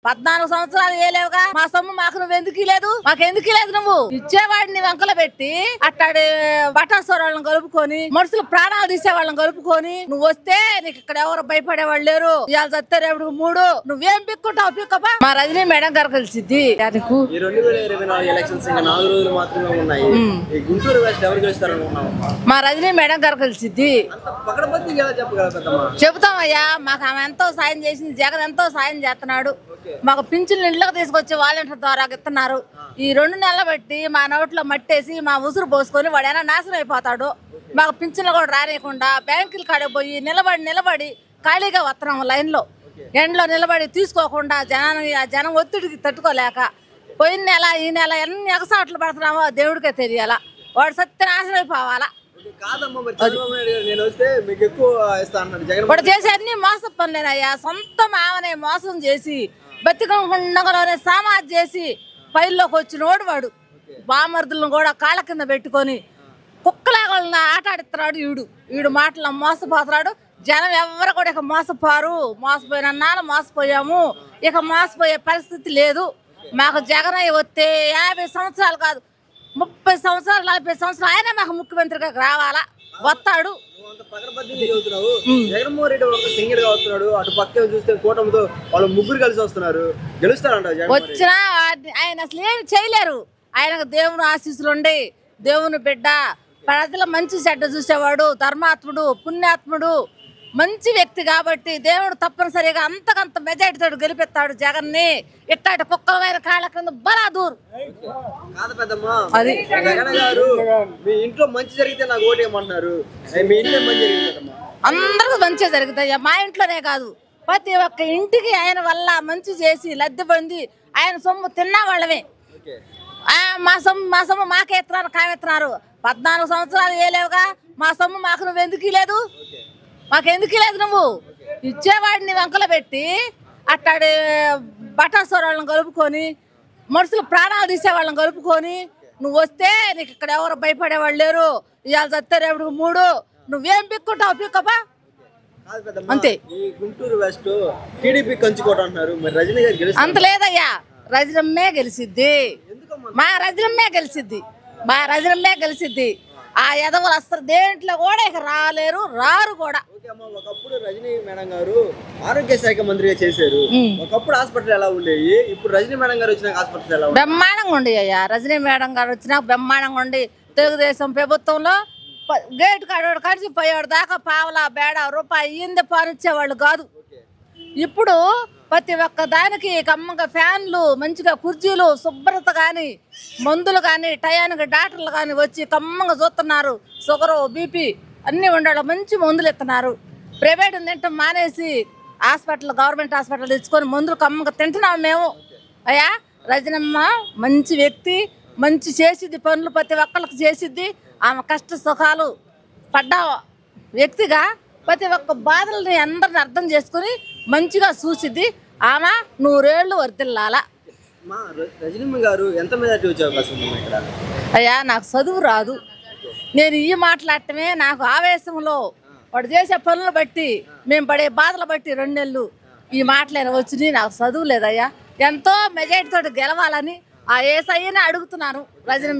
14 సంవత్సరాలు ఏలేవుగా మా సొమ్ము మాకు నువ్వు ఎందుకు లేదు? మాకెందుకు లేదు? నువ్వు ఇచ్చేవాడిని వెంకల పెట్టి అట్టాడి బటాసోర్ వాళ్ళని కలుపుకొని మనుషులు ప్రాణాలు తీసే వాళ్ళని కలుపుకొని నువ్వు వస్తే నీకు ఇక్కడ ఎవరు భయపడేవాళ్ళు లేరు. ఇవాళ చస్తే రేపు 3 నువ్వేం పిక్కుంటావు? పిక్కపా. మా రజనీ మేడం గారు కలిసిద్ది. మా రజనీ మేడం గారు కలిసిద్ది. చెబుతామయ్యా, మాకు ఆమె ఎంతో సాయం చేసింది. జగన్ ఎంతో సాయం చేస్తున్నాడు. మాకు పింఛన్లు ఇంట్లోకి తీసుకొచ్చి వాలంటీర్ ద్వారా ఇస్తున్నారు. ఈ 2 నెలలు బట్టి మా నోట్లో మట్టేసి మా ఉసురు పోసుకొని వాడు ఏమైనా నాశనం అయిపోతాడు. మాకు పింఛన్లు కూడా రానియకుండా బ్యాంకులు కాడికి పోయి నిలబడి ఖాళీగా వస్తున్నాము. లైన్లో ఎండలో నిలబడి తీసుకోకుండా జనం ఒత్తిడికి తట్టుకోలేక పోయిన నెల ఈ నెల ఎన్ని ఎగసాట్లు పడుతున్నామో దేవుడికే తెలియాలా. వాడు సత్యనాశనం అయిపోవాలా. వాడు చేసే అన్ని మోసం పనులేనయ్యా. సొంత మామనే మోసం చేసి బతికంలోనే సమాజ్ చేసి పైల్లోకి వచ్చినోడు వాడు. బామర్దులను కూడా కాళ్ళ కింద పెట్టుకొని కుక్కలాగా ఆట ఆడిస్తున్నాడు. వీడు మాటలు మోసపోతున్నాడు. జనం ఎవరు కూడా ఇక మోసపోరు. మోసపోయినా మోసపోయాము. ఇక మోసపోయే పరిస్థితి లేదు. మాకు జగన్ వస్తే 50 సంవత్సరాలు కాదు 30 సంవత్సరాలు 40 సంవత్సరాలు ఆయన మాకు ముఖ్యమంత్రిగా రావాలా. వస్తాడు. జగన్మోహన్ రెడ్డి ఒక సింగిల్ గా వస్తున్నాడు. అటు పక్క చూస్తే కూటమితో వాళ్ళు ముగ్గురు కలిసి వస్తున్నారు. గెలుస్తారంట. వచ్చినా ఆయన అసలు ఏమి చేయలేరు. ఆయనకు దేవుని ఆశీస్సులు ఉండి దేవుని బిడ్డ ప్రజల మంచి చెడ్డ చూసేవాడు. ధర్మాత్ముడు, పుణ్యాత్ముడు, మంచి వ్యక్తి కాబట్టి దేవుడు తప్పనిసరిగా అంతకంత మెజారిటీతో గెలిపిస్తాడు జగన్ ని. ఇట్లాంటి కుక్కలమైన కాళ్ళ కింద బలాదూరు. అది జగన్ గారు మీ ఇంట్లో మంచి జరిగితే నాకు ఓటేయమంటున్నారు. మీ ఇంట్లో మంచి జరిగిందమ్మా. అందరికీ మంచి జరుగుతాయి. మా ఇంట్లోనే కాదు ప్రతి ఒక్క ఇంటికి ఆయన వల్ల మంచి చేసి లబ్ధి పొంది ఆయన సొమ్ము తిన్నా వాళ్ళమే. మా సొమ్ము మాకే ఎత్తున్నారు, కామెత్తున్నారు. 14 సంవత్సరాలు ఏలేవుగా మా సొమ్ము మాకు నువ్వు ఎందుకు లేదు? మాకెందుకు లేదు? నువ్వు ఇచ్చేవాడిని వెంకల పెట్టి అట్టాడి బటాసోర్ వాళ్ళని కలుపుకొని మనుషులు ప్రాణాలు తీసే వాళ్ళని కలుపుకొని నువ్వు వస్తే నీకు ఇక్కడ ఎవరు భయపడేవాళ్ళు లేరు. ఇవాళ చస్తే రేపు 3 నువ్వేం పిక్కుంటావు? పిక్కపా. అంతే. గుంటూరు వెస్ట్ టీడీపీ కంచుకోవడం అంటున్నారు. మరి రజనీ గారు అంత లేదయ్యా. రజనమ్మే గెలిసిద్ది. మా రజనమ్మే గెలిసిద్ది. ఆ ఎదవలు అసలు దేంట్లో కూడా ఇక రారు కూడా. ఒకప్పుడు రజనీ మేడం గారు ఆరోగ్య శాఖ మంత్రిగా చేశారు. ఒకప్పుడు హాస్పిటల్ ఎలా ఉండేవి, ఇప్పుడు రజనీ మేడం గారు వచ్చిన హాస్పిటల్ ఎలా బ్రహ్మాండంగా ఉండి అయ్యా. రజనీ మేడం గారు వచ్చినా బ్రహ్మాండంగా ఉండి తెలుగుదేశం ప్రభుత్వంలో గేటు కాడోడు కడిచి పోయేవాడు దాకా పావలా బేడ రూపాయి ఇయ్యింది పానిచ్చేవాళ్ళు కాదు. ఇప్పుడు ప్రతి ఒక్క దానికి కమ్మగా ఫ్యాన్లు, మంచిగా కుర్చీలు, శుభ్రత కానీ, మందులు కానీ, టయానికి డాక్టర్లు కానీ వచ్చి కమ్మగా చూస్తున్నారు. షుగరు, బీపీ అన్నీ ఉండాలి. మంచి మందులు ఇస్తున్నారు. ప్రైవేట్ తింటాం మానేసి గవర్నమెంట్ హాస్పిటల్ తెచ్చుకొని మందులు కమ్మగా తింటున్నాము మేము. అయ్యా రజనమ్మ మంచి వ్యక్తి, మంచి చేసిద్ది పనులు, ప్రతి ఒక్కళ్ళకి చేసిద్ది. ఆమె కష్ట సుఖాలు పడ్డ వ్యక్తిగా ప్రతి ఒక్క బాధల్ని అందరిని అర్థం చేసుకుని మంచిగా చూసిద్ది. ఆమె 100 ఏళ్ళు వర్తిల్లాలా. రజనీ గారు ఎంత మెజారిటీ వచ్చే అవకాశం ఉంది ఇక్కడ? అయ్యా నాకు చదువు రాదు. నేను ఈ మాట్లాడటమే నాకు ఆవేశంలో వాడు చేసే పనులు బట్టి మేము పడే బాధలు బట్టి 2 నెలలు ఈ మాటలైనా వచ్చినాయి. నాకు చదువు లేదయ్యా. ఎంతో మెజారిటీతో గెలవాలని ఆ ఏసయ్యని అడుగుతున్నాను రజనీ.